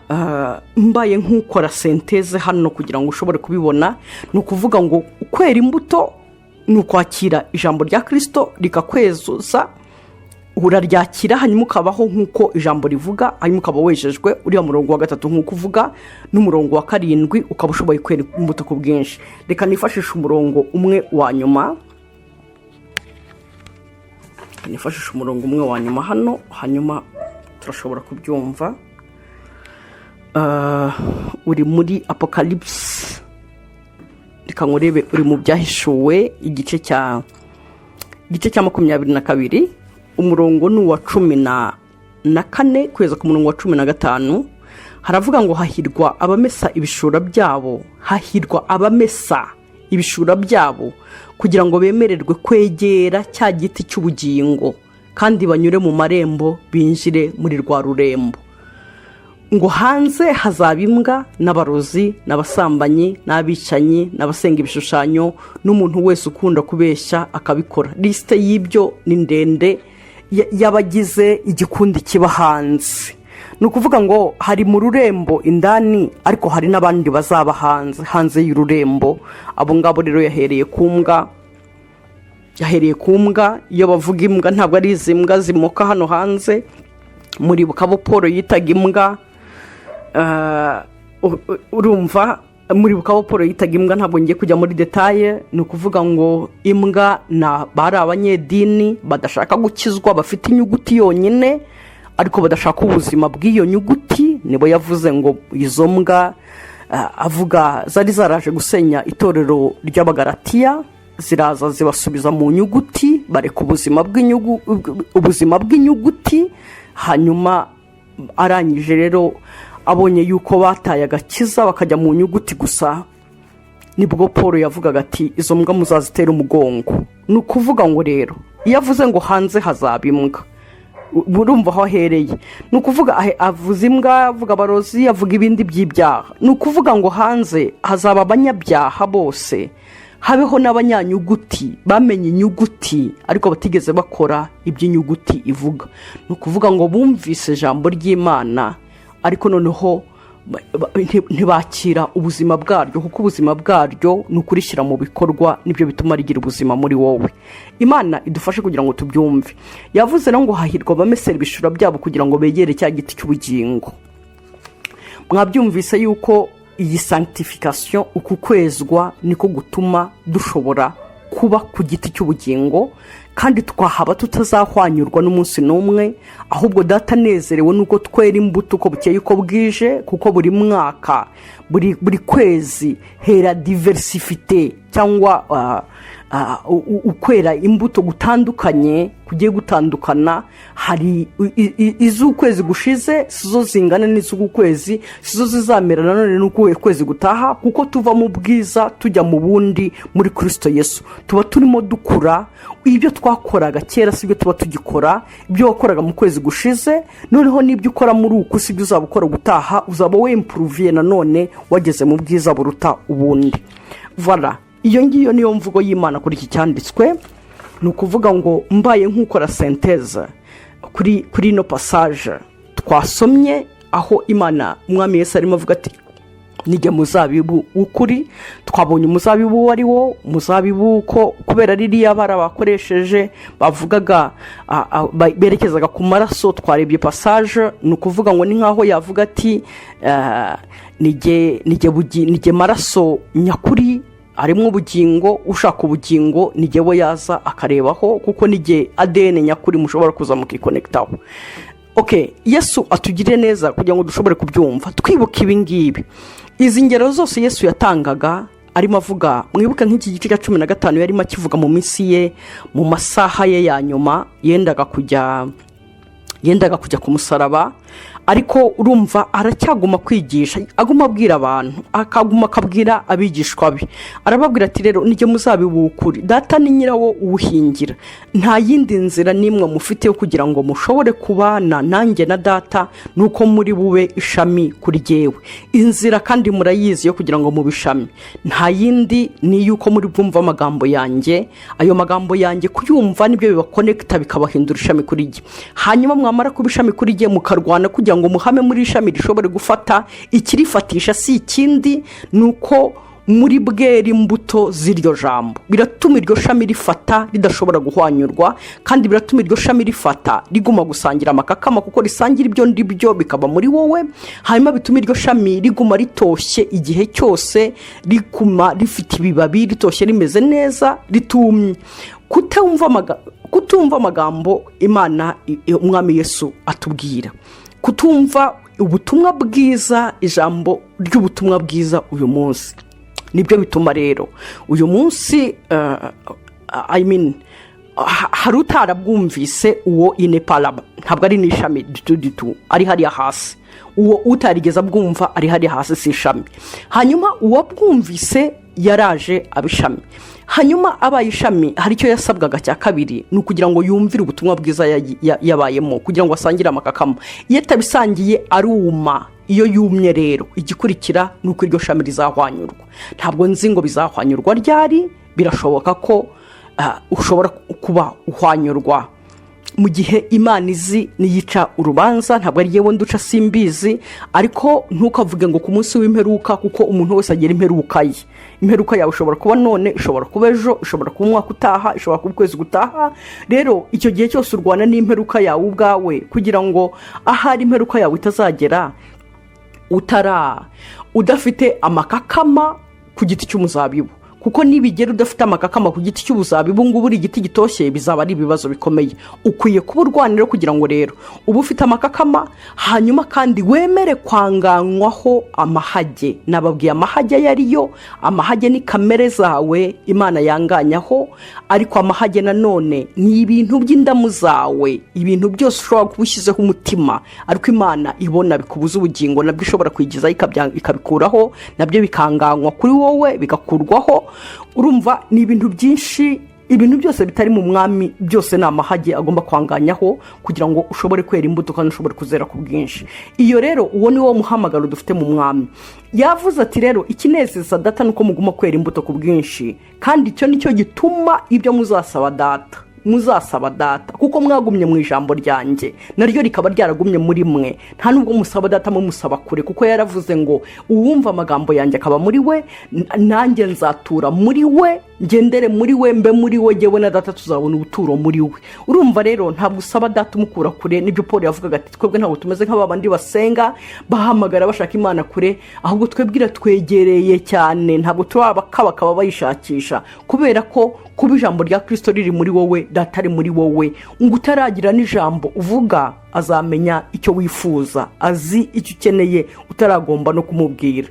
mbaye nk'ukora senteze hano kugira ngo ushobore kubibona, ni ukuvuga ngo kwera imbuto ni ukwakira ijambo rya Kristo rikakwezuza, uraryakira hanyuma ukabaho nk'uko ijambo rivuga, hanyuma ukaba wejejwe. Uriya murongo wa 3 nk'uko uvuga, n'umurongo wa 7 ukaba ushoboye kwera imbuto ku bwinshi. Reka nifashishe umurongo umwe wa nyuma, hano, hanyuma turashobora kubyumva. Uri muri Apocalypse, reka nkurebe, uri mu byahishuwe igice cya 22, umurongo ni uwa 14 kugeza ku murongo wa 15. Haravuga ngo hahirwa abamesa ibishura byabo, hahirwa abamesa ibishura byabo, kugira ngo bemererwe kwegera cya giti cy'ubugingo, kandi banyure mu marembo binjire muri rwa rurembo. Ngo hanze hazaba imbwa n'abarozi n'abasambanyi n'abicanyi n'abasenga ibishushanyo n'umuntu wese ukunda kubeshya akabikora. Liste y'ibyo ni ndende y'abagize igikundi kiba hanze. Ni ukuvuga ngo hari mu rurembo indani, ariko hari n'abandi bazaba hanze y'ururembo. Abo ngabo rero yahereye ku mbwa. Iyo bavuga imbwa ntabwo ari izi mbwa zimoka hano hanze. Muribuka abo Paul yitaga imbwa, urumva, muribuka abo Paul yitaga imbwa. Ntabwo ngiye kujya muri detaye. Ni ukuvuga ngo imbwa bari abanyedini badashaka gukizwa, bafite inyuguti yonyine ariko badashaka ubuzima bw'iyo nyuguti. Nibo yavuze ngo izo mbwa avuga zari zaraje gusenya itorero ry'Abagalatiya, ziraza zibasubiza mu nyuguti, bareka ubuzima bw'inyuguti. Hanyuma arangije rero abonye yuko bataye agakiza bakajya mu nyuguti gusa, nibwo Paul yavugaga ati izo mbwa muzazitera umugongo. Ni ukuvuga ngo rero iyo avuze ngo hanze hazaba imbwa, urumva aho ahereye. Ni ukuvuga avuze imbwa, avuga abarozi, avuga ibindi by'ibyaha. Ni ukuvuga ngo hanze hazaba abanyabyaha bose, habeho n'abanyanyuguti bamenye inyuguti ariko batigeze bakora iby'inyuguti ivuga. Ni ukuvuga ngo bumvise ijambo ry'Imana ariko noneho ntibakira ubuzima bwaryo, kuko ubuzima bwaryo ni ukurishyira mu bikorwa, nibyo bituma rigira ubuzima muri wowe. Imana idufashe kugira ngo tubyumve. Yavuze ngo hahirwa abamesera ibishura byabo kugira ngo begere cya giti cy'ubugingo. Mwabyumvise yuko iyi sanctification, uku kwezwa, niko gutuma dushobora kuba ku giti cy'ubugingo, kandi twahaba tutazahwanyurwa n'umunsi n'umwe, ahubwo data nezerewe nuko twera imbuto uko bukeye uko bwije, kuko buri mwaka, buri kwezi hera diversifite, cyangwa ukwera imbuto gutandukanye kugiye gutandukana. Hari iz'ukwezi gushize sizo zingana n'iz'ukwezi, sizo zizamera nanone n'ukwezi gutaha, kuko tuva mu bwiza tujya mu bundi muri Kristo Yesu. Tuba turimo dukura. Ibyo twakoraga kera sibyo tuba tugikora, ibyo wakoraga mu kwezi gushize noneho n'ibyo ukora muri uku sibyo uzaba ukora gutaha, uzaba wimproviye nanone wageze mu bwiza buruta ubundi. Voilà, iyo ngiyo niyo mvugo y'Imana kuri iki cyanditswe. Ni ukuvuga ngo mbaye nk'ukora senteze kuri no passage twasomye, aho Imana, umwami Yesu arimo avuga ati nige muzabibu w'ukuri. Twabonye umuzabibu uwo ari wo, umuzabibu ko kubera ririya bara bakoresheje bavugaga berekezaga ku maraso. Twarebye passage, ni ukuvuga ngo ni nkaho yavuga ati nige maraso nyakuri arimo ubugingo, ushaka ubugingo nige we yaza akarebaho, kuko nige ADN nyakuri mushobora kuza mukikonektaho. Yesu atugire neza kugira ngo dushobore kubyumva. Twibuke ibi ngibi, izi ngero zose Yesu yatangaga arimo avuga. Mwibuke nk'iki gice cya 15 yarimo akivuga mu minsi ye, mu masaha ye ya nyuma yendaga kujya ku musaraba, ariko urumva aracyaguma kwigisha, aguma abwira abantu, akaguma akabwira abigishwa be. Arababwira ati rero nige muzabibu w'ukuri, data ni nyirawo uwuhingira, nta yindi nzira nimwe mufite yo kugira ngo mushobore kubana nanjye na data, nuko muri bube ishami kuri jyewe. Inzira kandi murayizi yo kugira ngo mubishami, nta yindi ni yuko muri bwumva amagambo yanjye, ayo magambo yanjye kuyumva nibyo bibakonekta bikabahindura ishami kuri jye. Hanyuma mwamara kuba ishami kuri jye mukarwana kugira ngo muhame muri ishami rishobore gufata. Ikirifatisha si ikindi, nuko muri bwera imbuto z'iryo jambo. Biratuma iryo shami rifata ridashobora guhwanyurwa, kandi biratuma iryo shami rifata riguma gusangira amakakama, kuko risangira ibyo ndibyo bikaba muri wowe. Hanyuma bituma iryo shami riguma ritoshye igihe cyose, riguma rifite ibibabi ritoshye rimeze neza ritumye. Kutumva amagambo Imana umwami Yesu atubwira, kutumva ubutumwa bwiza, ijambo ry'ubutumwa bwiza uyu munsi, nibyo bituma rero uyu munsi hari utarabwumvise uwo ineparaba, ntabwo ari n'ishami dutu ari hariya hasi. Uwo utarigeza bwumva ari hariya hasi, si ishami. Hanyuma uwo bwumvise yaraje abishami. Hanyuma abaye ishami, hari icyo yasabwaga cya kabiri, ni ukugira ngo yumvire ubutumwa bwiza yabayemo, kugira ngo asangire amakakama. Iyo atabisangiye aruma. Iyo yumye rero igikurikira ni uko iryo shami rizahwanyurwa. Ntabwo nzi ngo bizahwanyurwa ryari, birashoboka ko ushobora kuba uhwanyurwa mu gihe Imana izi niyica urubanza. Ntabwo ari yewe nduca simbizi, ariko ntukavuge ngo ku munsi w'imperuka, kuko umuntu wese agira imperuka ye. Imperuka yawe ishobora kuba none, ishobora kuba ejo, ishobora kuba umwaka utaha, ishobora kuba ukwezi gutaha. Rero icyo gihe cyose urwana n'imperuka yawe ubwawe, kugira ngo ahari imperuka yawe itazagera udafite amakakama ku giti cy'umuzabibu. Kuko nibigera udafite amakakama ku giti cy'ubuzabibu ngo buri giti gitoshye, bizaba ari ibibazo bikomeye. Ukwiye kuba urwanira kugira ngo rero uba ufite amakakama, hanyuma kandi wemere kwanganywaho amahage. Nababwiye amahage yariyo, amahage ni kamere zawe Imana yanganyaho, ariko amahage nanone ni ibintu by'indamu zawe, ibintu byose ushobora kubushyizeho umutima, ariko Imana ibona bikubuza ubugingo, nabyo ishobora kwigiza ikabikuraho, nabyo bikanganywa kuri wowe bigakurwaho. Urumva ni ibintu byinshi, ibintu byose bitari mu mwami byose ni amahage agomba kwanganyaho, kugira ngo ushobore kwera imbuto kandi ushobore kuzera ku bwinshi. Iyo rero uwo ni wo muhamagaro dufite mu mwami. Yavuze ati rero ikinezeza data nuko muguma kwera imbuto ku bwinshi, kandi icyo nicyo gituma ibyo muzasaba data, kuko mwagumye mu ijambo ryanjye, naryo rikaba ryaragumye muri mwe. Nta nubwo musaba data musaba kure, kuko yaravuze ngo uwumva amagambo yanjye akaba muri we, nanjye nzatura muri we, ngendere muri we, mbe muri we, jyewe na data tuzabona ubuturo muri we. Urumva rero ntabwo usaba data umukura kure. Nibyo Paul yavugaga ati twebwe ntabwo tumeze nk'abandi basenga bahamagara bashaka Imana kure, ahubwo twebwira twegereye cyane, ntabwo turabakaba bayishakisha, kubera ko kuba ijambo rya Kristo riri muri wowe, data ari muri wowe. Ngo utaragira n'ijambo uvuga azamenya icyo wifuza, azi icyo ukeneye utaragomba no kumubwira.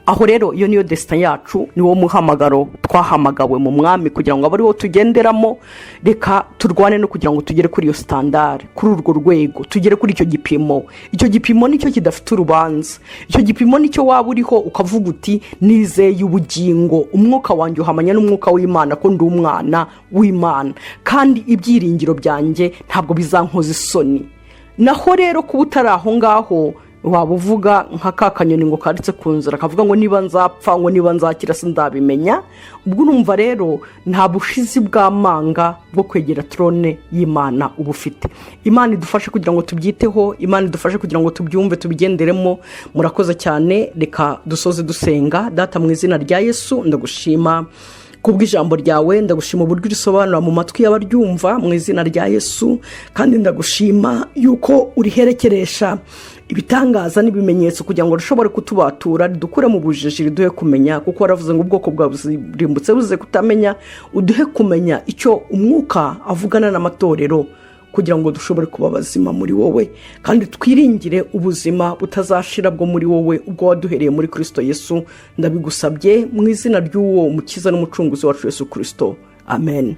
Aho rero iyo niyo destin yacu, niwo muhamagaro twahamagawe mu mwami kugira ngo abariho tugenderamo. Reka turwane no kugira ngo tugere kuri iyo standard, kuri urwo rwego, tugere kuri icyo gipimo. Icyo gipimo nicyo kidafite urubanza. Icyo gipimo nicyo waba uriho ukavuga uti nizeye ubugingo, umwuka wanjye uhamanya n'umwuka w'Imana ko ndi umwana w'Imana, kandi ibyiringiro byanjye ntabwo bizankoza isoni. Naho rero kuba utari aho ngaho, waba uvuga nka ka kanyoni ngo karitse ku nzira kavuga ngo niba nzapfa ngo niba nzakira sindabimenya. ubwo urumva rero nta bushizi bw'amanga bwo kwegera trone y'Imana uba ufite. Imana idufashe kugira ngo tubyiteho, Imana idufashe kugira ngo tubyumve tubigenderemo. Murakoze cyane, reka dusoze dusenga. Data mu izina rya Yesu ndagushima kubw'ijambo ryawe, ndagushima uburyo urisobanura mu matwi y'abaryumva mu izina rya Yesu, kandi ndagushima yuko uriherekeresha ibitangaza n'ibimenyetso kugira ngo rushobore kutubatura dukure mu bujiji duhe kumenya, kuko waravuze ngo ubwoko bwa burimbutse buze kutamenya, uduhe kumenya icyo umwuka avugana n'amatorero kugira ngo dushobore kuba bazima muri wowe, kandi twiringire ubuzima butazashira bwo muri wowe ubwo waduhereye muri Kristo Yesu. Ndabigusabye mu izina ry'uwo mukiza n'umucunguzi wacu Yesu Kristo, amen.